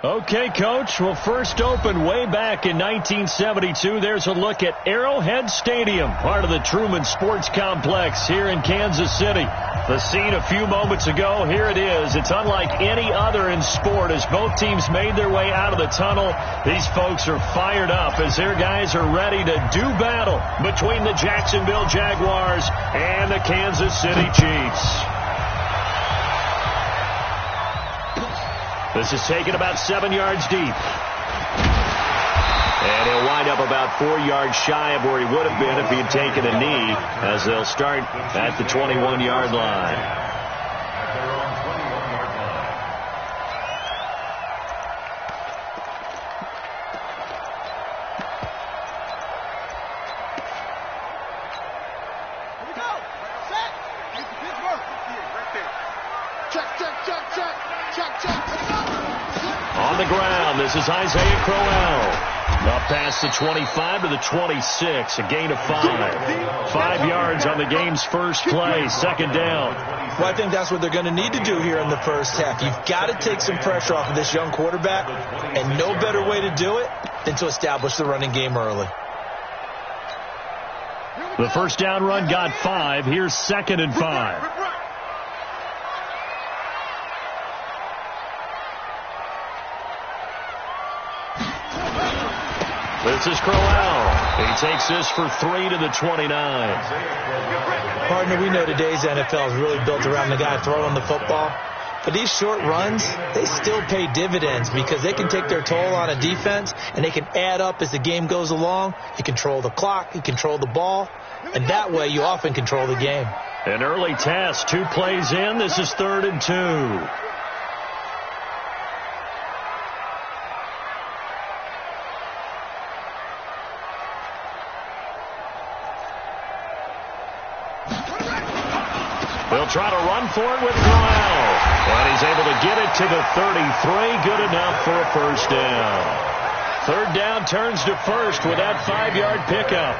Okay, Coach. Well, first opened way back in 1972. There's a look at Arrowhead Stadium, part of the Truman Sports Complex here in Kansas City. The scene a few moments ago, here it is. It's unlike any other in sport as both teams made their way out of the tunnel. These folks are fired up as their guys are ready to do battle between the Jacksonville Jaguars and the Kansas City Chiefs. This is taken about 7 yards deep. And he'll wind up about 4 yards shy of where he would have been if he had taken a knee, as they'll start at the 21-yard line. On the ground, this is Isaiah Crowell. Up past the 25 to the 26, a gain of 5. 5 yards on the game's first play, second down. Well, I think that's what they're going to need to do here in the first half. You've got to take some pressure off of this young quarterback, and no better way to do it than to establish the running game early. The first down run got 5. Here's 2nd and 5. This is Crowell. He takes this for 3 to the 29. Partner, we know today's NFL is really built around the guy throwing the football. But these short runs, they still pay dividends because they can take their toll on a defense and they can add up as the game goes along. You control the clock, you control the ball, and that way you often control the game. An early test, 2 plays in. This is 3rd and 2. They'll try to run for it with Crowell. And he's able to get it to the 33. Good enough for a first down. 3rd down turns to first with that 5-yard pickup.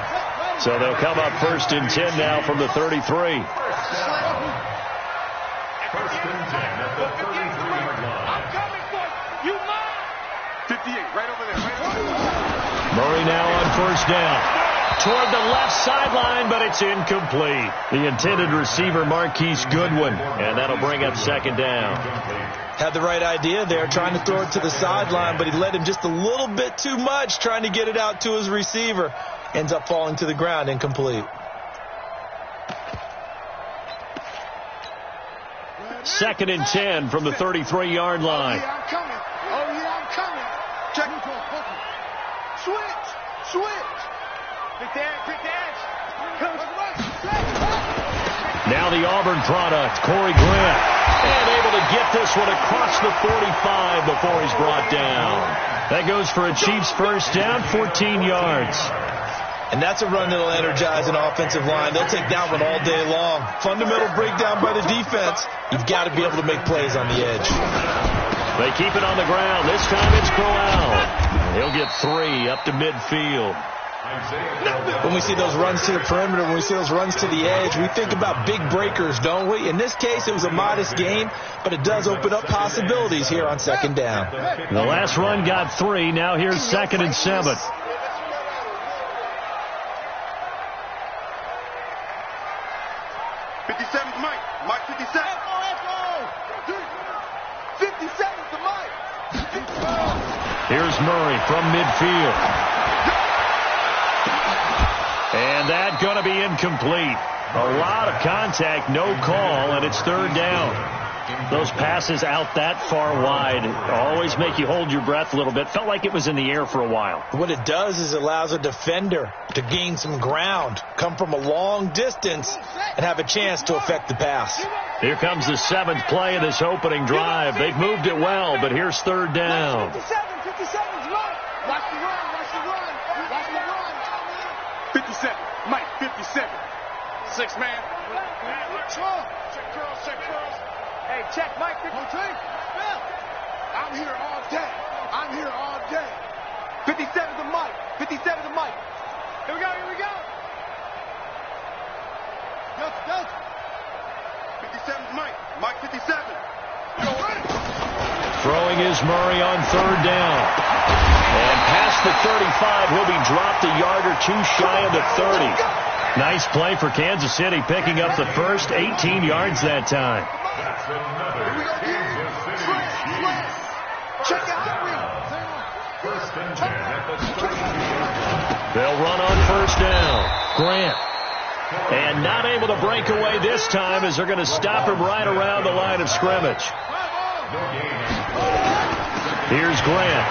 So they'll come up 1st and 10 now from the 33. 1st and 10 at the 33-yard line. I'm coming for you. 58, right over there. Murray now on 1st down. Toward the left sideline, but it's incomplete. The intended receiver, Marquise Goodwin, and that'll bring up 2nd down. Had the right idea there, trying to throw it to the sideline, but he led him just a little bit too much, trying to get it out to his receiver. Ends up falling to the ground, incomplete. 2nd and 10 from the 33-yard line. Oh, yeah, I'm coming. Oh, yeah, I'm coming. Check. Switch. Quick dash. Now the Auburn product, Corey Grant. And able to get this one across the 45 before he's brought down. That goes for a Chiefs first down, 14 yards. And that's a run that'll energize an offensive line. They'll take that one all day long. Fundamental breakdown by the defense. You've got to be able to make plays on the edge. They keep it on the ground. This time it's Crowell. He'll get 3 up to midfield. When we see those runs to the perimeter, when we see those runs to the edge, we think about big breakers, don't we? In this case, it was a modest gain, but it does open up possibilities here on 2nd down. The last run got 3. Now here's 2nd and 7. 57's Mike. Mike 57. 57's the Mike. Here's Murray from midfield. And that's going to be incomplete. A lot of contact, no call, and it's 3rd down. Those passes out that far wide always make you hold your breath a little bit. Felt like it was in the air for a while. What it does is it allows a defender to gain some ground, come from a long distance, and have a chance to affect the pass. Here comes the 7th play of this opening drive. They've moved it well, but here's 3rd down. 57's Mike. Watch the run. 57. Mike, 57. 6 man. Check curls. Hey, check Mike. I'm here all day. 57 to Mike. 57 to Mike. Here we go. Go. 57's Mike. Mike 57. Yo, ready. Throwing is Murray on third down. And past the 35, he'll be dropped a yard or two shy of the 30. Nice play for Kansas City, picking up the first 18 yards that time. They'll run on first down. Grant. And not able to break away this time as they're going to stop him right around the line of scrimmage. Here's Grant.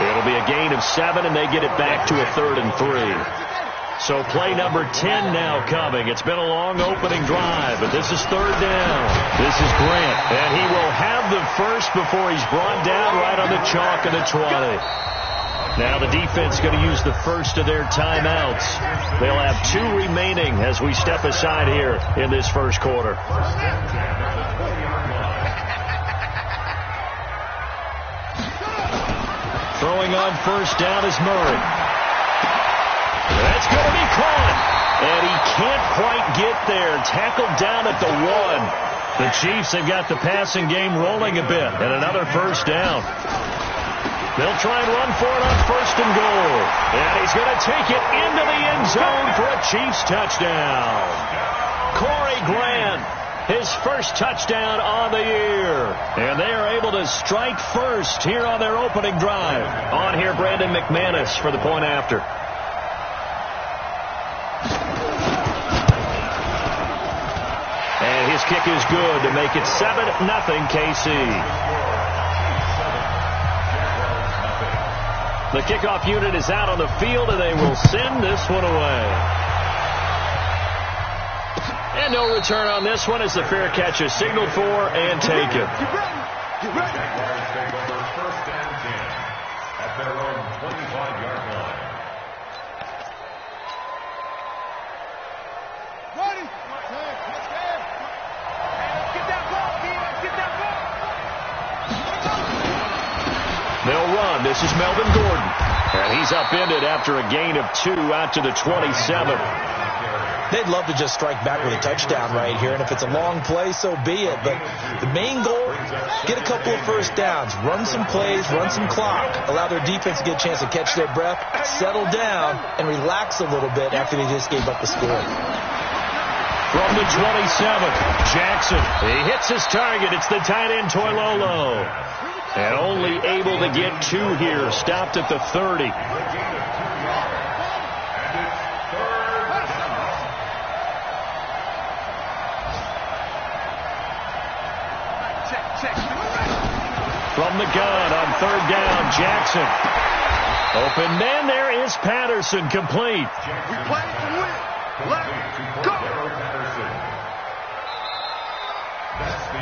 It'll be a gain of 7, and they get it back to a 3rd and 3. So play number 10 now coming. It's been a long opening drive, but this is 3rd down. This is Grant, and he will have the first before he's brought down right on the chalk of the 20. Now the defense going to use the first of their timeouts. They'll have 2 remaining as we step aside here in this first quarter. Throwing on first down is Murray. That's going to be caught. And he can't quite get there. Tackled down at the 1. The Chiefs have got the passing game rolling a bit. And another first down. They'll try and run for it on first and goal. And he's going to take it into the end zone for a Chiefs touchdown. Corey Grant, his first touchdown on the year. And they are able to strike first here on their opening drive. On here, Brandon McManus for the point after. And his kick is good to make it 7-0 KC. The kickoff unit is out on the field, and they will send this one away. And no return on this one as the fair catch is signaled for and taken. Get ready. First and 10 at their own 25-yard line. Ready. Get that ball, kid. Get that ball. They'll run. This is Melvin Gordon. And he's upended after a gain of 2 out to the 27. They'd love to just strike back with a touchdown right here, and if it's a long play, so be it. But the main goal, get a couple of first downs, run some plays, run some clock, allow their defense to get a chance to catch their breath, settle down, and relax a little bit after they just gave up the score. From the 27, Jackson. He hits his target. It's the tight end, Toilolo. And only able to get 2 here. Stopped at the 30. From the gun on 3rd down, Jackson. Open man, there is Patterson, complete. We play to win. Let's go.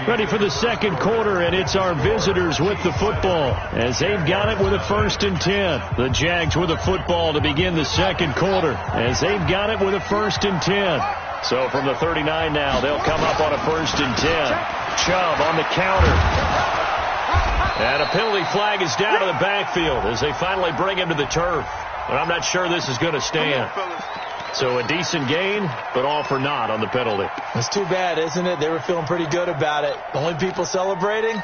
Ready for the second quarter, and it's our visitors with the football as they've got it with a 1st and 10. The Jags with the football to begin the second quarter as they've got it with a 1st and 10. So from the 39 now, they'll come up on a 1st and 10. Chubb on the counter. And a penalty flag is down to the backfield as they finally bring him to the turf. But I'm not sure this is going to stand. So a decent gain, but all for naught on the penalty. It's too bad, isn't it? They were feeling pretty good about it. The only people celebrating,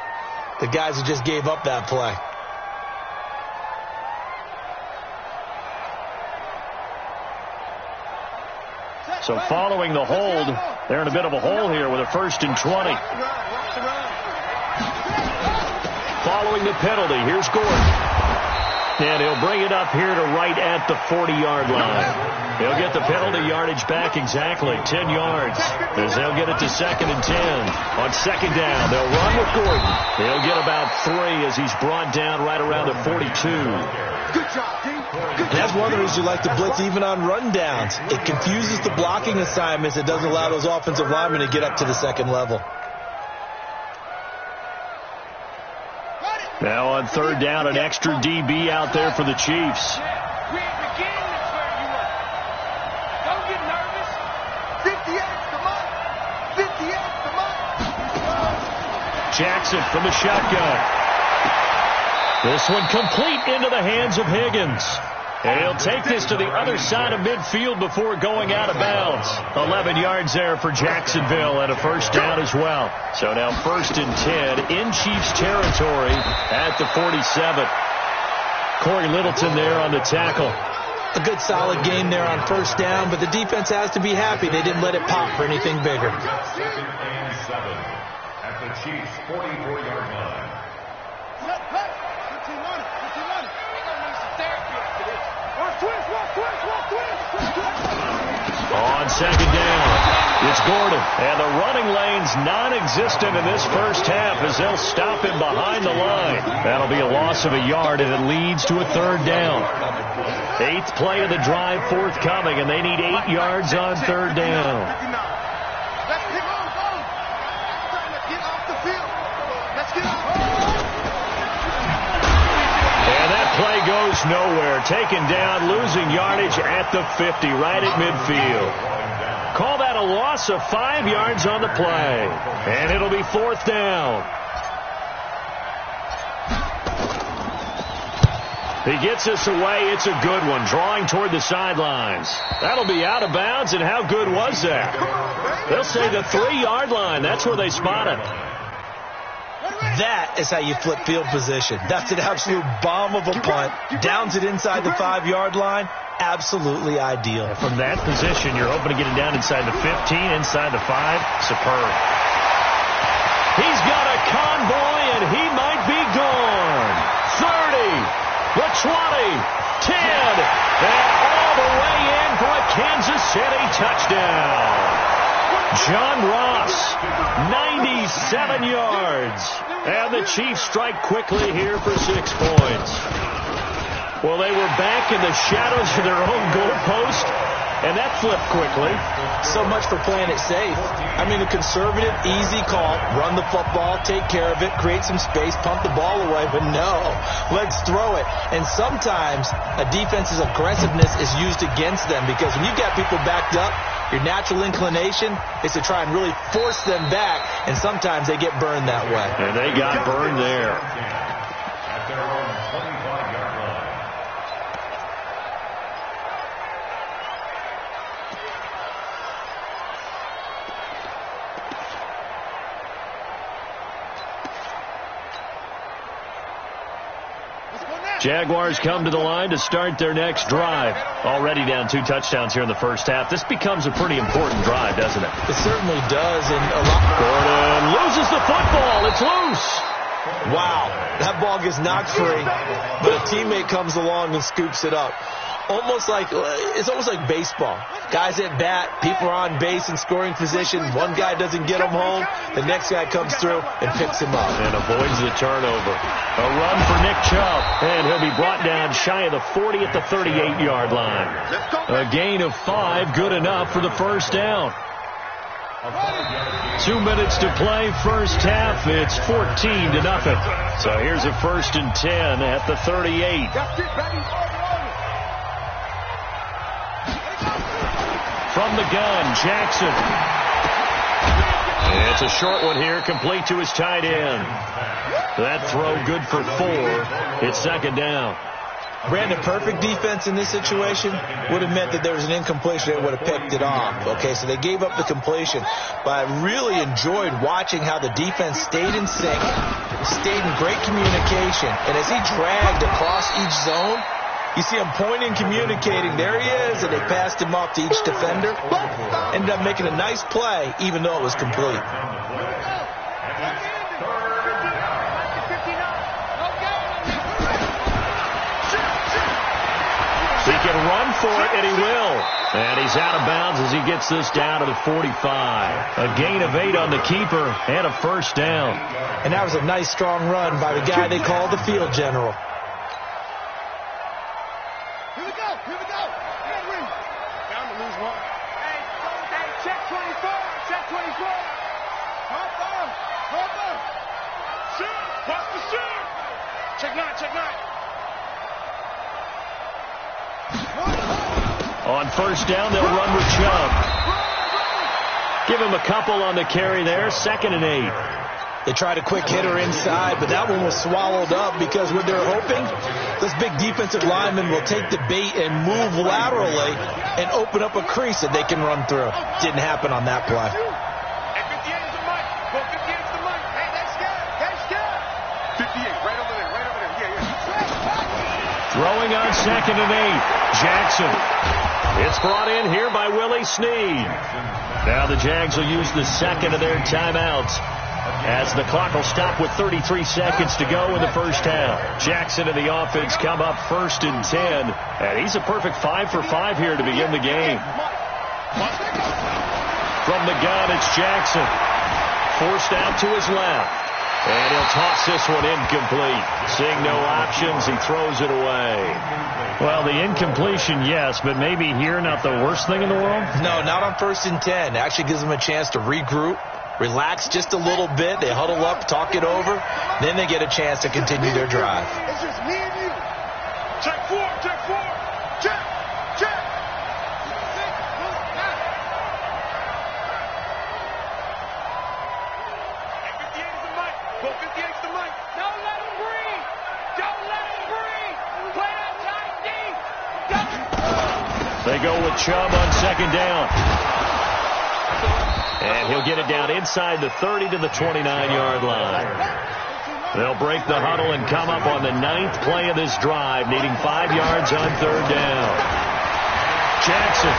the guys who just gave up that play. So following the hold, they're in a bit of a hole here with a 1st and 20. Following the penalty, here's Gordon. And he'll bring it up here to right at the 40-yard line. He'll get the penalty yardage back exactly 10 yards as they'll get it to 2nd and 10. On 2nd down, they'll run with Gordon. He'll get about 3 as he's brought down right around the 42. Good job, team. That's one of the reasons you like to blitz even on rundowns. It confuses the blocking assignments. It doesn't allow those offensive linemen to get up to the 2nd level. Now on 3rd down, an extra DB out there for the Chiefs. Jackson from the shotgun. This one complete into the hands of Higgins. And he'll take this to the other side of midfield before going out of bounds. 11 yards there for Jacksonville and a first down as well. So now 1st and 10 in Chiefs territory at the 47. Corey Littleton there on the tackle. A good solid game there on first down, but the defense has to be happy they didn't let it pop for anything bigger. 2nd and 7 at the Chiefs' 44-yard line. On 2nd down, it's Gordon. And the running lane's non-existent in this first half as they'll stop him behind the line. That'll be a loss of a yard, and it leads to a 3rd down. 8th play of the drive forthcoming, and they need 8 yards on 3rd down. And that play goes nowhere. Taken down, losing yardage at the 50, right at midfield. Call that a loss of 5 yards on the play. And it'll be 4th down. He gets us away. It's a good one, drawing toward the sidelines. That'll be out of bounds, and how good was that? They'll say the 3-yard line. That's where they spot it. That is how you flip field position. That's an absolute bomb of a punt. Downs it inside the 5-yard line. Absolutely ideal. From that position, you're hoping to get it down inside the 15, inside the 5. Superb. He's got a convoy, and he might be gone. 30. The 20, 10, and all the way in for a Kansas City touchdown. John Ross, 97 yards. And the Chiefs strike quickly here for 6 points. Well, they were back in the shadows of their own goalpost, and that flipped quickly. So much for playing it safe. I mean, a conservative, easy call. Run the football, take care of it, create some space, pump the ball away. But no, let's throw it. And sometimes a defense's aggressiveness is used against them because when you've got people backed up, your natural inclination is to try and really force them back, and sometimes they get burned that way. And they got burned there. At their own 25-yard line. Jaguars come to the line to start their next drive. Already down 2 touchdowns here in the first half. This becomes a pretty important drive, doesn't it? It certainly does. And Gordon loses the football. It's loose. Wow, that ball gets knocked free, but a teammate comes along and scoops it up. It's almost like baseball. Guys at bat, people are on base in scoring position. One guy doesn't get him home. The next guy comes through and picks him up. And avoids the turnover. A run for Nick Chubb. And he'll be brought down shy of the 40 at the 38-yard line. A gain of 5, good enough for the first down. 2 minutes to play first half. It's 14-0. So here's a 1st and 10 at the 38. From the gun, Jackson. And it's a short one here, complete to his tight end. That throw good for 4. It's 2nd down. Brandon, perfect defense in this situation would have meant that there was an incompletion that would have picked it off. Okay, so they gave up the completion. But I really enjoyed watching how the defense stayed in sync, stayed in great communication. And as he dragged across each zone, you see him pointing, communicating. There he is, and they passed him off to each defender. Ended up making a nice play, even though it was complete. He can run for it, and he will. And he's out of bounds as he gets this down to the 45. A gain of 8 on the keeper and a first down. And that was a nice, strong run by the guy they call the field general. On first down, they'll run with Chubb. Give him a couple on the carry there. 2nd and 8. They tried a quick hitter inside, but that one was swallowed up because what they're hoping, this big defensive lineman will take the bait and move laterally and open up a crease that they can run through. Didn't happen on that play. Throwing on 2nd and 8. Jackson. It's brought in here by Willie Snead. Now the Jags will use the second of their timeouts as the clock will stop with 33 seconds to go in the first half. Jackson and the offense come up 1st and 10. And he's a perfect 5 for 5 here to begin the game. From the gun, it's Jackson. Forced out to his left. And he'll toss this one incomplete. Seeing no options, he throws it away. Well, the incompletion, yes, but maybe here not the worst thing in the world? No, not on 1st and 10. It actually gives them a chance to regroup, relax just a little bit. They huddle up, talk it over. Then they get a chance to continue their drive. It's just me and you. Check 4, check 4. Check, check. Go 58's the mic. Don't let him breathe. Don't let him breathe. Play that tight deep. They go with Chubb on 2nd down. And he'll get it down inside the 30 to the 29-yard line. They'll break the huddle and come up on the 9th play of this drive, needing 5 yards on 3rd down. Jackson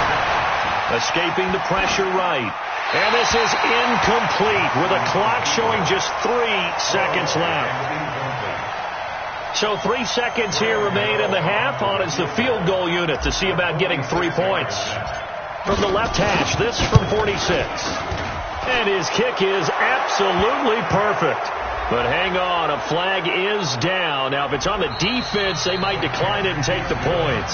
escaping the pressure right. And this is incomplete with a clock showing just 3 seconds left. So 3 seconds here remain in the half. On is the field goal unit to see about getting 3 points. From the left hash, this from 46. And his kick is absolutely perfect. But hang on, a flag is down. Now, if it's on the defense, they might decline it and take the points.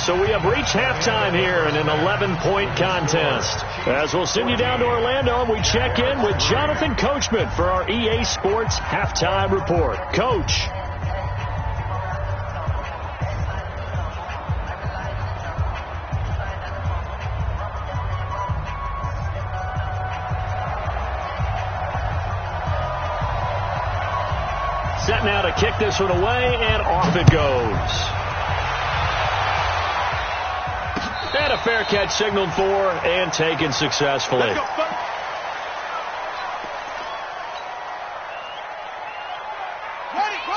So we have reached halftime here in an 11-point contest. As we'll send you down to Orlando, and we check in with Jonathan Coachman for our EA Sports Halftime Report. Coach. Set now to kick this one away, and off it goes. And a fair catch signaled for and taken successfully.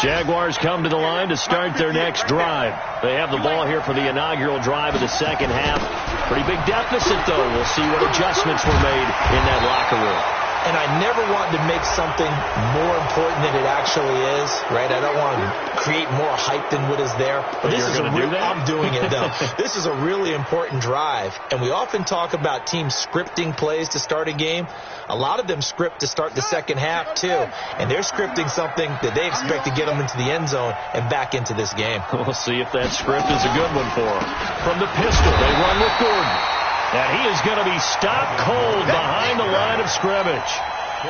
Jaguars come to the line to start their next drive. They have the ball here for the inaugural drive of the second half. Pretty big deficit, though. We'll see what adjustments were made in that locker room. And I never want to make something more important than it actually is, right? I don't want to create more hype than what is there. But this is I'm doing it, though. This is a really important drive. And we often talk about teams scripting plays to start a game. A lot of them script to start the second half, too. And they're scripting something that they expect to get them into the end zone and back into this game. We'll see if that script is a good one for them. From the pistol, they run with Gordon. And he is going to be stopped cold behind the line of scrimmage.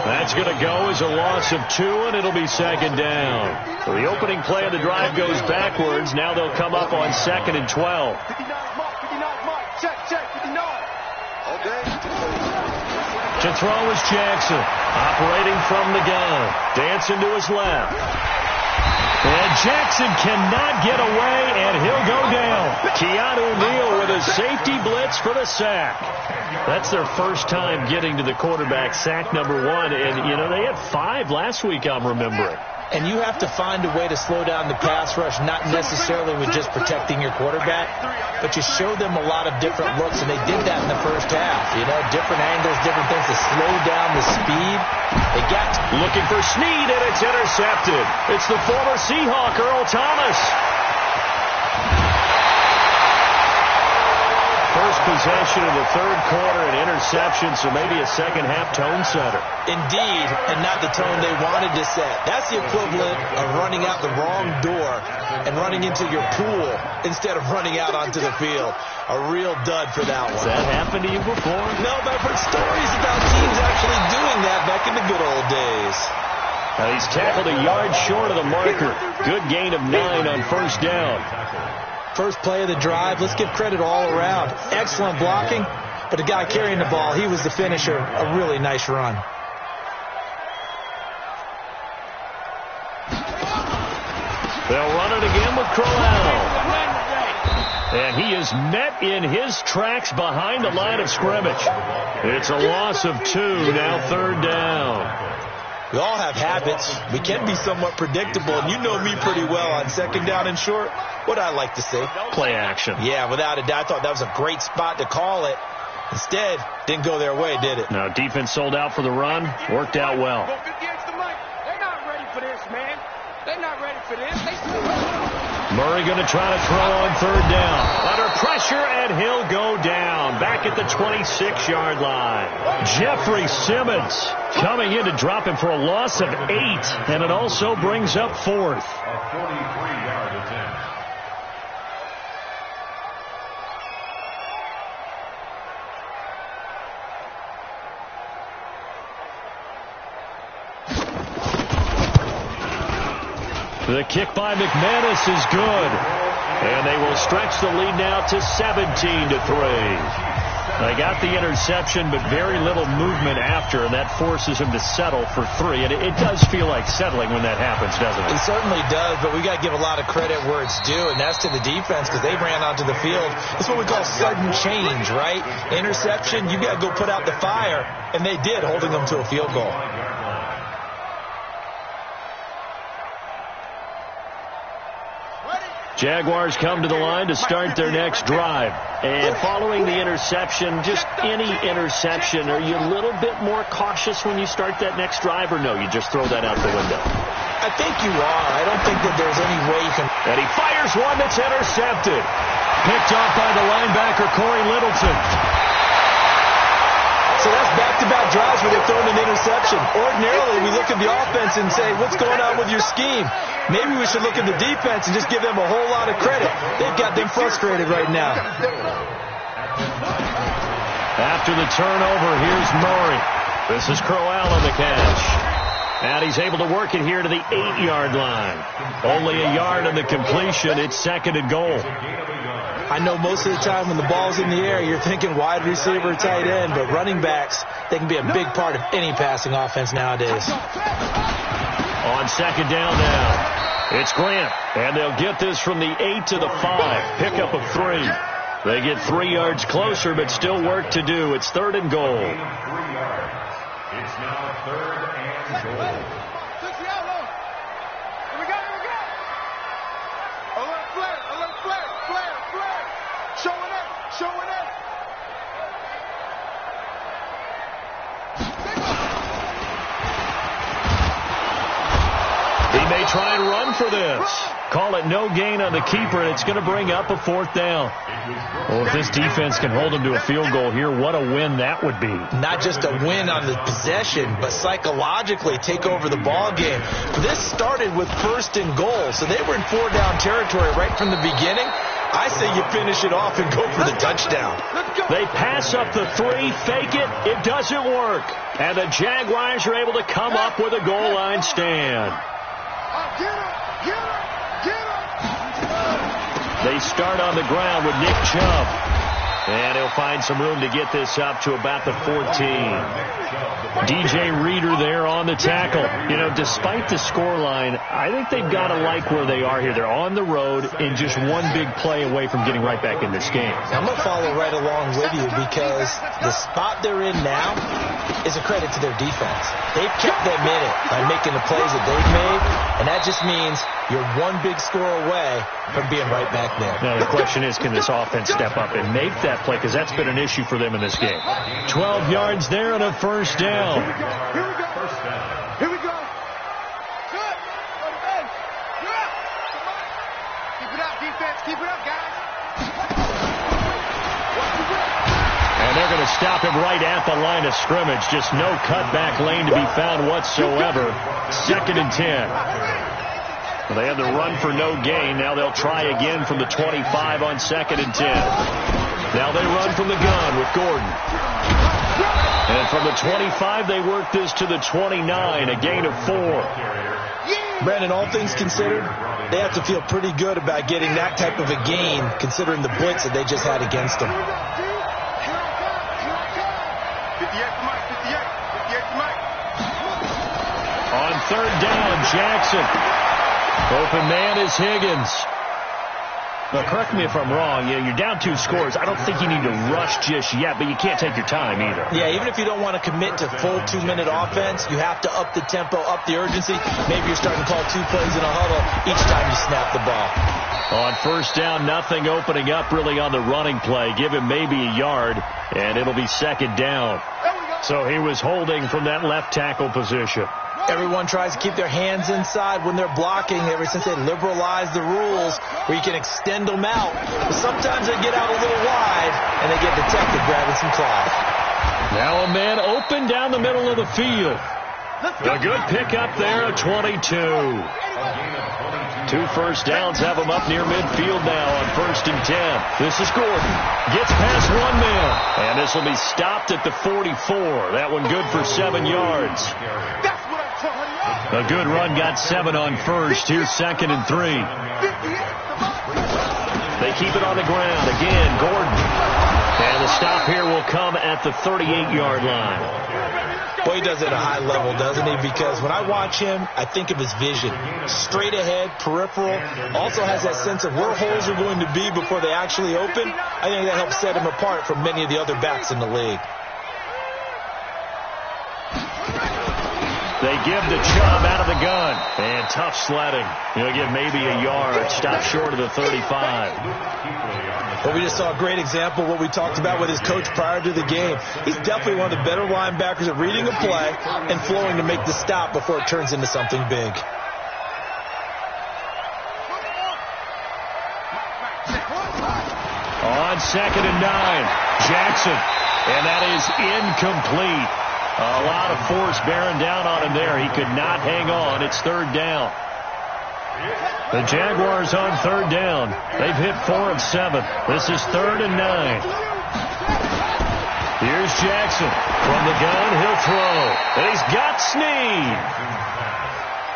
That's going to go as a loss of 2, and it'll be 2nd down. So the opening play of the drive goes backwards. Now they'll come up on 2nd and 12. 59 mark. Check, 59. Okay. To throw is Jackson, operating from the gun. Dancing to his left. And Jackson cannot get away, and he'll go down. Keanu Neal with a safety blitz for the sack. That's their first time getting to the quarterback, sack number 1. And, you know, they had 5 last week, I'm remembering. And you have to find a way to slow down the pass rush, not necessarily with just protecting your quarterback, but you show them a lot of different looks, and they did that in the first half. You know, different angles, different things to slow down the speed. They got looking for Snead, and it's intercepted. It's the former Seahawk, Earl Thomas. First possession of the third quarter, an interception, so maybe a second half tone setter. Indeed, and not the tone they wanted to set. That's the equivalent of running out the wrong door and running into your pool instead of running out onto the field. A real dud for that one. Has that happened to you before? No, but I've heard stories about teams actually doing that back in the good old days. Now he's tackled a yard short of the marker. Good gain of 9 on first down. First play of the drive, let's give credit all around. Excellent blocking, but the guy carrying the ball, he was the finisher. A really nice run. Crowell. And he is met in his tracks behind the line of scrimmage. It's a loss of 2, now 3rd down. We all have habits. We can be somewhat predictable, and you know me pretty well on 2nd down and short. What I like to say? Play action. Yeah, without a doubt. I thought that was a great spot to call it. Instead, didn't go their way, did it? Now, defense sold out for the run. Worked out well. They're not ready for this, man. They're not ready for this. Murray going to try to throw on 3rd down. Under pressure, and he'll go down. Back at the 26-yard line. Jeffrey Simmons coming in to drop him for a loss of 8. And it also brings up 4th. A 43-yard attempt. The kick by McManus is good. And they will stretch the lead now to 17-3. They got the interception, but very little movement after, and that forces him to settle for 3. And it does feel like settling when that happens, doesn't it? It certainly does, but we got to give a lot of credit where it's due, and that's to the defense because they ran onto the field. It's what we call sudden change, right? Interception, you got to go put out the fire, and they did, holding them to a field goal. Jaguars come to the line to start their next drive. And following the interception, just any interception, are you a little bit more cautious when you start that next drive, or no, you just throw that out the window? I think you are. I don't think that there's any way you can. And he fires one that's intercepted. Picked off by the linebacker, Corey Littleton. So that's back-to-back drives where they're throwing an interception. Ordinarily, we look at the offense and say, what's going on with your scheme? Maybe we should look at the defense and just give them a whole lot of credit. They've got them frustrated right now. After the turnover, here's Murray. This is Crowell on the catch. And he's able to work it here to the 8-yard line. Only a yard on the completion. It's 2nd and goal. I know most of the time when the ball's in the air, you're thinking wide receiver, tight end, but running backs, they can be a big part of any passing offense nowadays. On 2nd down now, it's Grant, and they'll get this from the 8 to the 5. Pickup of 3. They get 3 yards closer, but still work to do. It's 3rd and goal. 3 yards. It's now 3rd and goal. They try and run for this. Call it no gain on the keeper, and it's going to bring up a 4th down. Well, if this defense can hold them to a field goal here, what a win that would be. Not just a win on the possession, but psychologically take over the ball game. This started with 1st and goal, so they were in 4-down territory right from the beginning. I say you finish it off and go for the touchdown. They pass up the 3, fake it. It doesn't work. And the Jaguars are able to come up with a goal line stand. They start on the ground with Nick Chubb. And he'll find some room to get this up to about the 14. DJ Reader there on the tackle. You know, despite the scoreline, I think they've got to like where they are here. They're on the road and just one big play away from getting right back in this game. I'm going to follow right along with you because the spot they're in now is a credit to their defense. They've kept them in it by making the plays that they've made, and that just means you're one big score away from being right back there. Now, the question is, can this offense step up and make that play? Because that's been an issue for them in this game. 12 yards there and a 1st down. Here we go. Here we go. Good. You're up. Keep it up, defense. Keep it up, guys. And they're going to stop him right at the line of scrimmage. Just no cutback lane to be found whatsoever. 2nd and 10. Well, they had the run for no gain. Now they'll try again from the 25 on 2nd and 10. Now they run from the gun with Gordon. And from the 25, they work this to the 29, a gain of 4. Brandon, all things considered, they have to feel pretty good about getting that type of a gain, considering the blitz that they just had against them. 58 to Mike, 58 to Mike. On 3rd down, Jackson. Open man is Higgins. Now, correct me if I'm wrong. You're down 2 scores. I don't think you need to rush just yet, but you can't take your time either. Yeah, even if you don't want to commit to full 2-minute offense, you have to up the tempo, up the urgency. Maybe you're starting to call 2 plays in a huddle each time you snap the ball. On first down, nothing opening up really on the running play. Give him maybe a yard, and it'll be second down. So he was holding from that left tackle position. Everyone tries to keep their hands inside when they're blocking ever since they liberalized the rules where you can extend them out. But sometimes they get out a little wide, and they get detected grabbing some cloth. Now a man open down the middle of the field. A good pickup there at 22. 2 first downs have him up near midfield now on 1st and 10. This is Gordon. Gets past 1 man. And this will be stopped at the 44. That one good for 7 yards. A good run got 7 on first. Here's 2nd and 3. They keep it on the ground. Again, Gordon. And the stop here will come at the 38-yard line. Boy, he does it at a high level, doesn't he? Because when I watch him, I think of his vision. Straight ahead, peripheral. Also has that sense of where holes are going to be before they actually open. I think that helps set him apart from many of the other backs in the league. They give the Chubb out of the gun. And tough sledding. He'll get maybe a yard. Stop short of the 35. But we just saw a great example of what we talked about with his coach prior to the game. He's definitely one of the better linebackers at reading a play and flowing to make the stop before it turns into something big. On 2nd and 9, Jackson. And that is incomplete. A lot of force bearing down on him there. He could not hang on. It's 3rd down. The Jaguars on 3rd down. They've hit 4 of 7. This is 3rd and 9. Here's Jackson. From the gun, he'll throw. And he's got Snead.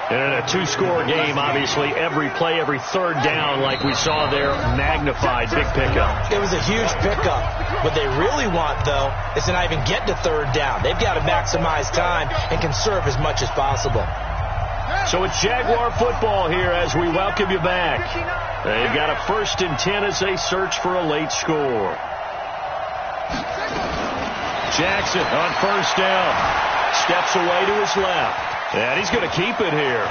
And in a 2-score game, obviously, every play, every 3rd down, like we saw there, magnified. Big pickup. It was a huge pickup. What they really want, though, is to not even get to 3rd down. They've got to maximize time and conserve as much as possible. So it's Jaguar football here as we welcome you back. They've got a 1st and 10 as they search for a late score. Jackson on 1st down. Steps away to his left. And he's going to keep it here.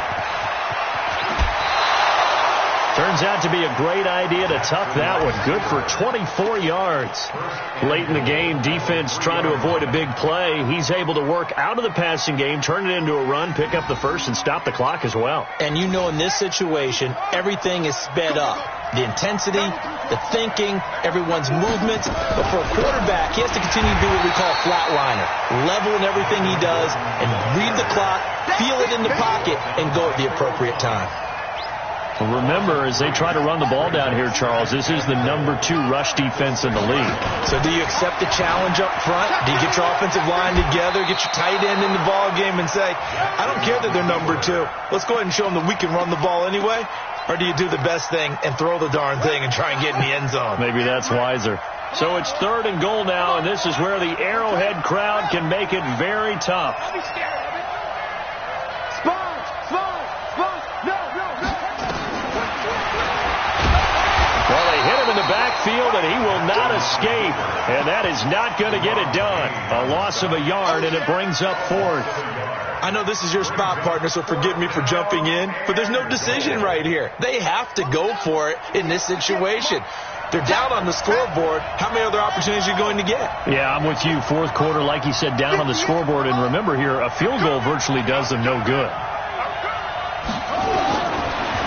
Turns out to be a great idea to tuck that one. Good for 24 yards. Late in the game, defense trying to avoid a big play. He's able to work out of the passing game, turn it into a run, pick up the first, and stop the clock as well. And you know in this situation, everything is sped up. The intensity, the thinking, everyone's movements. But for a quarterback, he has to continue to do what we call flatliner. Level in everything he does and read the clock, feel it in the pocket, and go at the appropriate time. Well, remember, as they try to run the ball down here, Charles, this is the number 2 rush defense in the league. So do you accept the challenge up front? Do you get your offensive line together, get your tight end in the ball game and say, I don't care that they're number 2. Let's go ahead and show them that we can run the ball anyway? Or do you do the best thing and throw the darn thing and try and get in the end zone? Maybe that's wiser. So it's 3rd and goal now, and this is where the Arrowhead crowd can make it very tough. Well, they hit him in the backfield, and he will not escape. And that is not going to get it done. A loss of a yard, and it brings up 4th. I know this is your spot, partner, so forgive me for jumping in, but there's no decision right here. They have to go for it in this situation. They're down on the scoreboard. How many other opportunities are you going to get? Yeah, I'm with you. 4th quarter, like you said, down on the scoreboard. And remember here, a field goal virtually does them no good.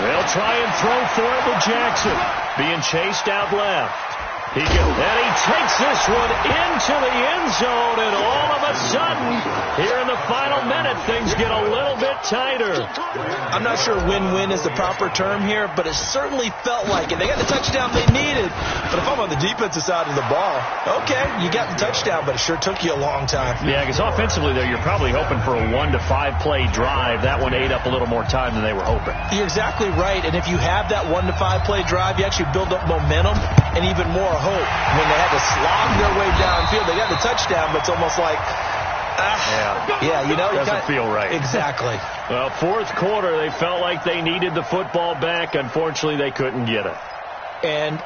They'll try and throw for it with Jackson. Being chased out left. And he takes this one into the end zone, and all of a sudden, here in the final minute, things get a little bit tighter. I'm not sure win-win is the proper term here, but it certainly felt like it. They got the touchdown they needed, but if I'm on the defensive side of the ball, okay, you got the touchdown, but it sure took you a long time. Yeah, because offensively there, you're probably hoping for a 1 to 5 play drive. That one ate up a little more time than they were hoping. You're exactly right, and if you have that 1 to 5 play drive, you actually build up momentum and even more hope. When they had to slog their way downfield, they got the touchdown, but it's almost like, you know, doesn't feel right. Exactly. Well, 4th quarter, they felt like they needed the football back. Unfortunately, they couldn't get it. And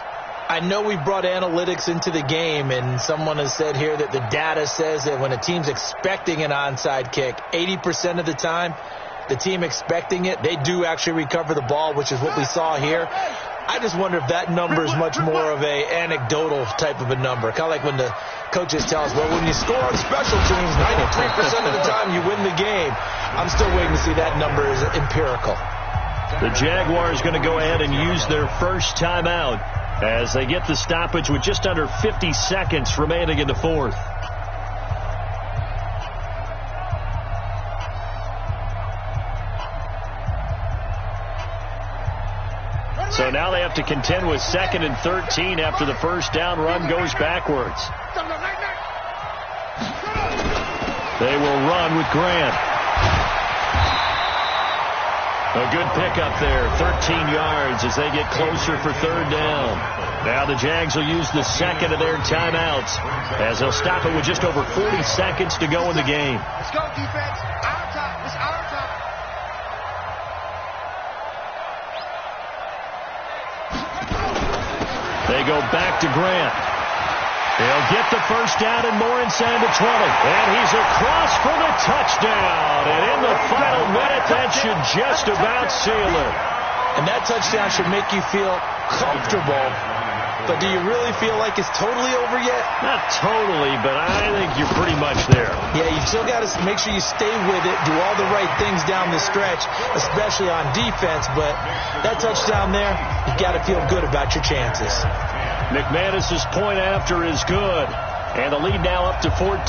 I know we brought analytics into the game, and someone has said here that the data says that when a team's expecting an onside kick, 80% of the time, the team expecting it, they do actually recover the ball, which is what we saw here. I just wonder if that number is much more of a anecdotal type of a number. Kind of like when the coaches tell us, well, when you score on special teams, 93% of the time you win the game. I'm still waiting to see that number is empirical. The Jaguars going to go ahead and use their first timeout as they get the stoppage with just under 50 seconds remaining in the fourth. So now they have to contend with 2nd and 13 after the first down run goes backwards. They will run with Grant. A good pickup there, 13 yards as they get closer for 3rd down. Now the Jags will use the second of their timeouts as they'll stop it with just over 40 seconds to go in the game. Let's go, defense. Our time. It's our time. They go back to Grant. They'll get the first down and more inside the 20. And he's across for the touchdown. And in the final minute, that should just about seal it. And that touchdown should make you feel comfortable. But do you really feel like it's totally over yet? Not totally, but I think you're pretty much there. Yeah, you still got to make sure you stay with it, do all the right things down the stretch, especially on defense. But that touchdown there, you got to feel good about your chances. McManus's point after is good. And the lead now up to 14.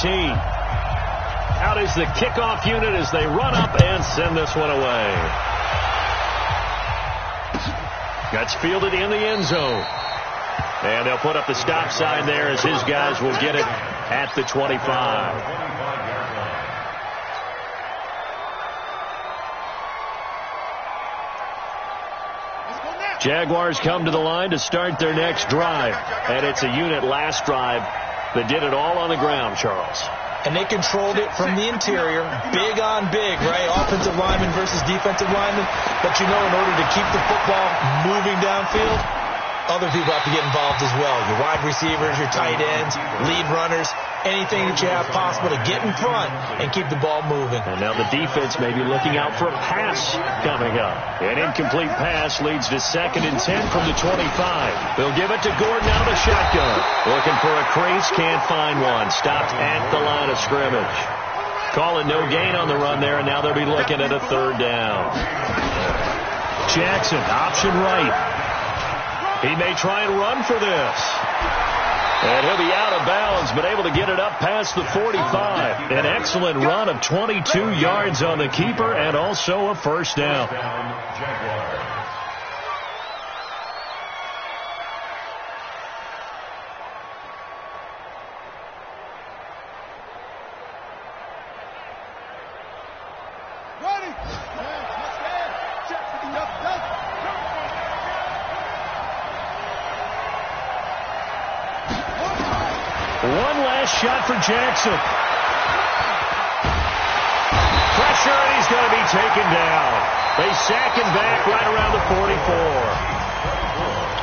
Out is the kickoff unit as they run up and send this one away. That's fielded in the end zone. And they'll put up the stop sign there as his guys will get it at the 25. Jaguars come to the line to start their next drive. And it's a unit last drive that did it all on the ground, Charles. And they controlled it from the interior, big on big, right? Offensive lineman versus defensive lineman. But you know, in order to keep the football moving downfield, other people have to get involved as well. Your wide receivers, your tight ends, lead runners, anything that you have possible to get in front and keep the ball moving. And now the defense may be looking out for a pass coming up. An incomplete pass leads to 2nd and 10 from the 25. They'll give it to Gordon out of the shotgun. Looking for a crease, can't find one. Stopped at the line of scrimmage. Calling no gain on the run there, and now they'll be looking at a 3rd down. Jackson, option right. He may try and run for this. And he'll be out of bounds, but able to get it up past the 45. An excellent run of 22 yards on the keeper and also a first down. One last shot for Jackson. Pressure, and he's going to be taken down. They sack him back right around the 44.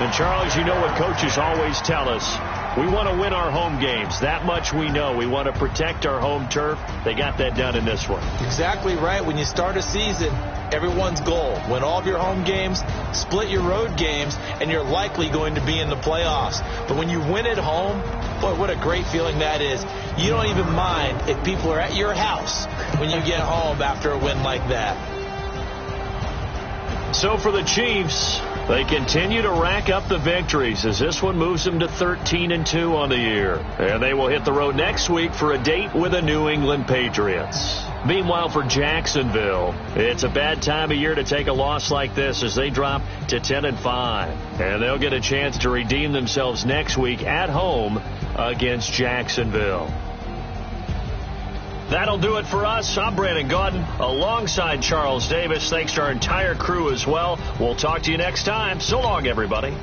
And, Charles, you know what coaches always tell us. We want to win our home games. That much we know. We want to protect our home turf. They got that done in this one. Exactly right. When you start a season, everyone's goal, win all of your home games, split your road games, and you're likely going to be in the playoffs. But when you win at home, boy, what a great feeling that is. You don't even mind if people are at your house when you get home after a win like that. So for the Chiefs, they continue to rack up the victories as this one moves them to 13-2 on the year. And they will hit the road next week for a date with the New England Patriots. Meanwhile, for Jacksonville, it's a bad time of year to take a loss like this as they drop to 10-5. And they'll get a chance to redeem themselves next week at home against Jacksonville. That'll do it for us. I'm Brandon Gaudin alongside Charles Davis. Thanks to our entire crew as well. We'll talk to you next time. So long, everybody.